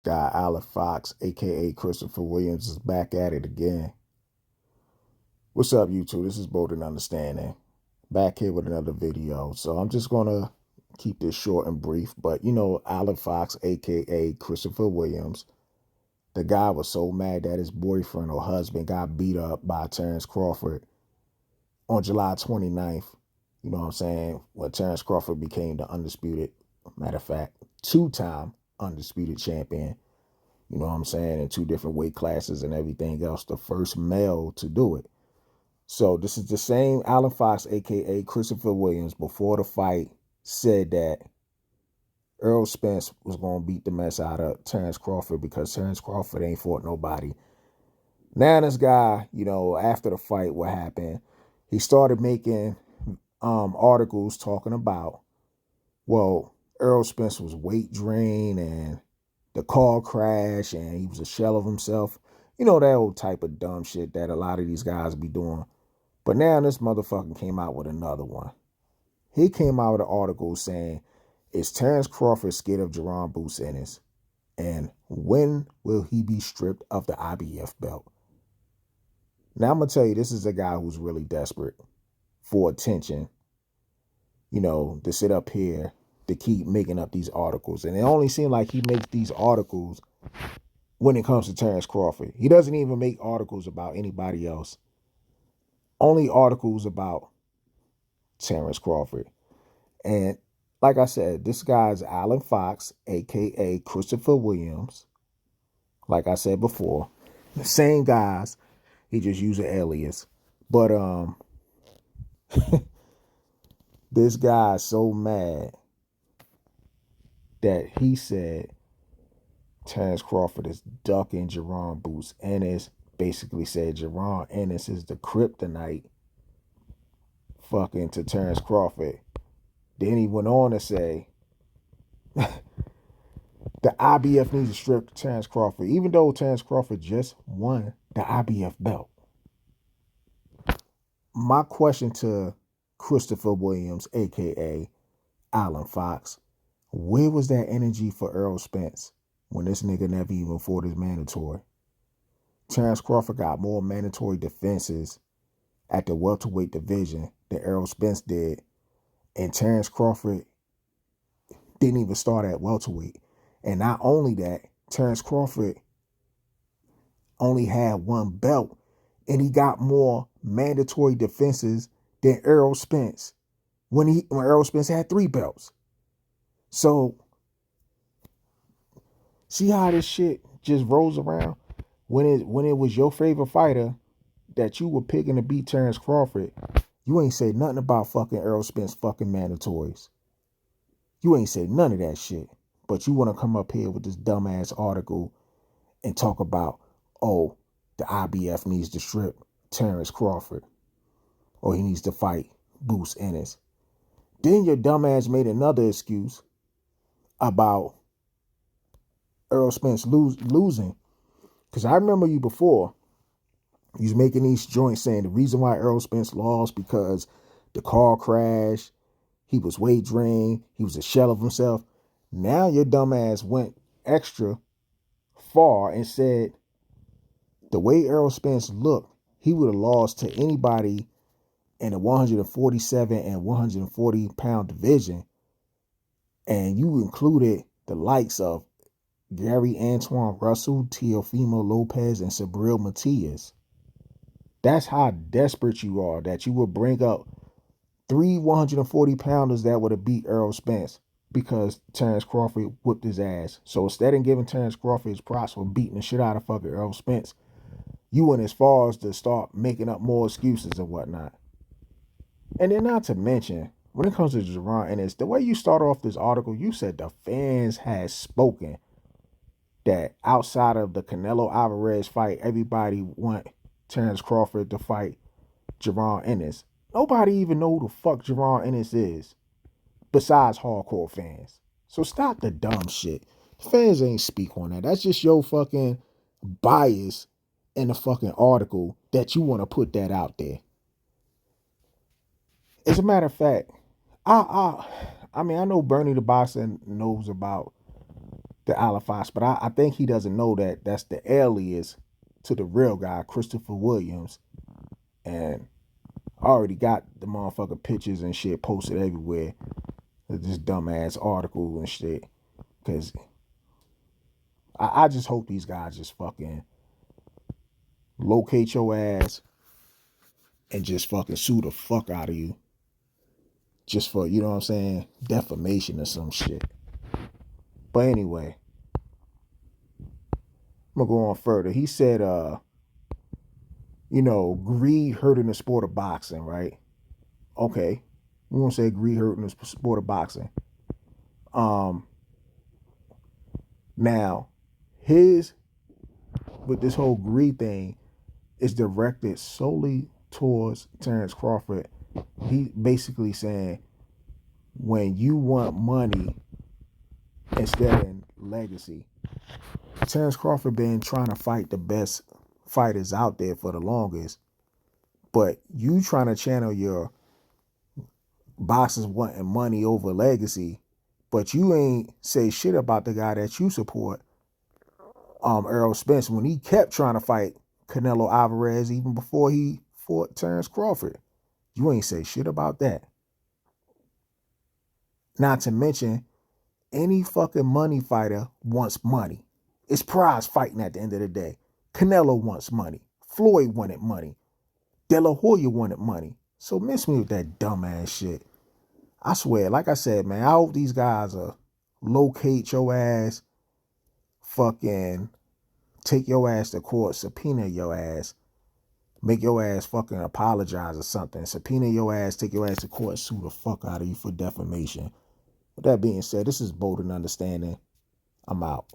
Guy Alec Fox, a.k.a. Christopher Williams, is back at it again. What's up, YouTube? This is Bold and Understanding. Back here with another video. So I'm just going to keep this short and brief. But, Alec Fox, a.k.a. Christopher Williams, the guy was so mad that his boyfriend or husband got beat up by Terrence Crawford on July 29th. You know what I'm saying? When Terrence Crawford became the undisputed, matter of fact, two-time undisputed champion. You know what I'm saying? In two different weight classes and everything else. The first male to do it. So this is the same Alan Fox, a.k.a. Christopher Williams, before the fight said that Earl Spence was going to beat the mess out of Terrence Crawford because Terrence Crawford ain't fought nobody. Now this guy, after the fight, what happened? He started making articles talking about, well, Earl Spence was weight drained and the car crash and he was a shell of himself. You know, that old type of dumb shit that a lot of these guys be doing. But now this motherfucker came out with another one. He came out with an article saying, is Terrence Crawford scared of Jerron Boots Ennis? And when will he be stripped of the IBF belt? Now I'm going to tell you, this is a guy who's really desperate for attention, to sit up here to keep making up these articles. And it only seems like he makes these articles when it comes to Terrence Crawford. He doesn't even make articles about anybody else. Only articles about Terrence Crawford. And like I said, this guy's Alan Fox, a.k.a. Christopher Williams. Like I said before, the same guys. He just used an alias. But this guy's so mad that he said Terrence Crawford is ducking Jerron Boots Ennis. Basically said Jerron Ennis is the kryptonite fucking to Terrence Crawford. Then he went on to say the IBF needs to strip Terrence Crawford, even though Terrence Crawford just won the IBF belt. My question to Christopher Williams, a.k.a. Alan Fox, where was that energy for Errol Spence when this nigga never even fought his mandatory? Terrence Crawford got more mandatory defenses at the welterweight division than Errol Spence did, and Terrence Crawford didn't even start at welterweight. And not only that, Terrence Crawford only had one belt, and he got more mandatory defenses than Errol Spence when Errol Spence had three belts. So see how this shit just rolls around? When it was your favorite fighter that you were picking to beat Terrence Crawford, you ain't say nothing about fucking Errol Spence fucking mandatories. You ain't say none of that shit. But you want to come up here with this dumbass article and talk about, oh, the IBF needs to strip Terrence Crawford or he needs to fight Boots Ennis. Then your dumbass made another excuse about Errol Spence losing. Because I remember you before. You was making these joints saying the reason why Errol Spence lost because the car crash, he was weight drained, he was a shell of himself. Now your dumbass went extra far and said the way Errol Spence looked, he would have lost to anybody in the 147 and 140 pound division. And you included the likes of Gary Antoine Russell, Teofimo Lopez, and Sabril Matias. That's how desperate you are that you would bring up three 140 pounders that would have beat Errol Spence because Terrence Crawford whooped his ass. So instead of giving Terrence Crawford his props for beating the shit out of fucking Errol Spence, you went as far as to start making up more excuses and whatnot. And then not to mention, when it comes to Jerron Ennis, the way you start off this article, you said the fans had spoken that outside of the Canelo Alvarez fight, everybody want Terrence Crawford to fight Jerron Ennis. Nobody even know who the fuck Jerron Ennis is besides hardcore fans. So stop the dumb shit. Fans ain't speak on that. That's just your fucking bias in the fucking article that you want to put that out there. As a matter of fact, I mean I know Bernie the Boxer knows about the Alifax, but I think he doesn't know that that's the alias to the real guy, Christopher Williams. And I already got the motherfucking pictures and shit posted everywhere. This dumbass article and shit. Cause I just hope these guys just fucking locate your ass and just fucking sue the fuck out of you. Just for, you know what I'm saying, defamation or some shit. But anyway, I'm gonna go on further. He said, greed hurting the sport of boxing, right? Okay. We're gonna say greed hurting the sport of boxing. Um Now, his with this whole greed thing is directed solely towards Terrence Crawford. He basically saying when you want money instead of legacy. Terrence Crawford been trying to fight the best fighters out there for the longest, but you trying to channel your boxers wanting money over legacy, but you ain't say shit about the guy that you support, Errol Spence, when he kept trying to fight Canelo Alvarez even before he fought Terrence Crawford. You ain't say shit about that. Not to mention, any fucking money fighter wants money. It's prize fighting at the end of the day. Canelo wants money. Floyd wanted money. De La Hoya wanted money. So miss me with that dumbass shit. I swear, like I said, man, I hope these guys locate your ass, fucking take your ass to court, subpoena your ass, make your ass fucking apologize or something, subpoena your ass, take your ass to court, sue the fuck out of you for defamation. With that being said, this is Bold and Understanding. I'm out.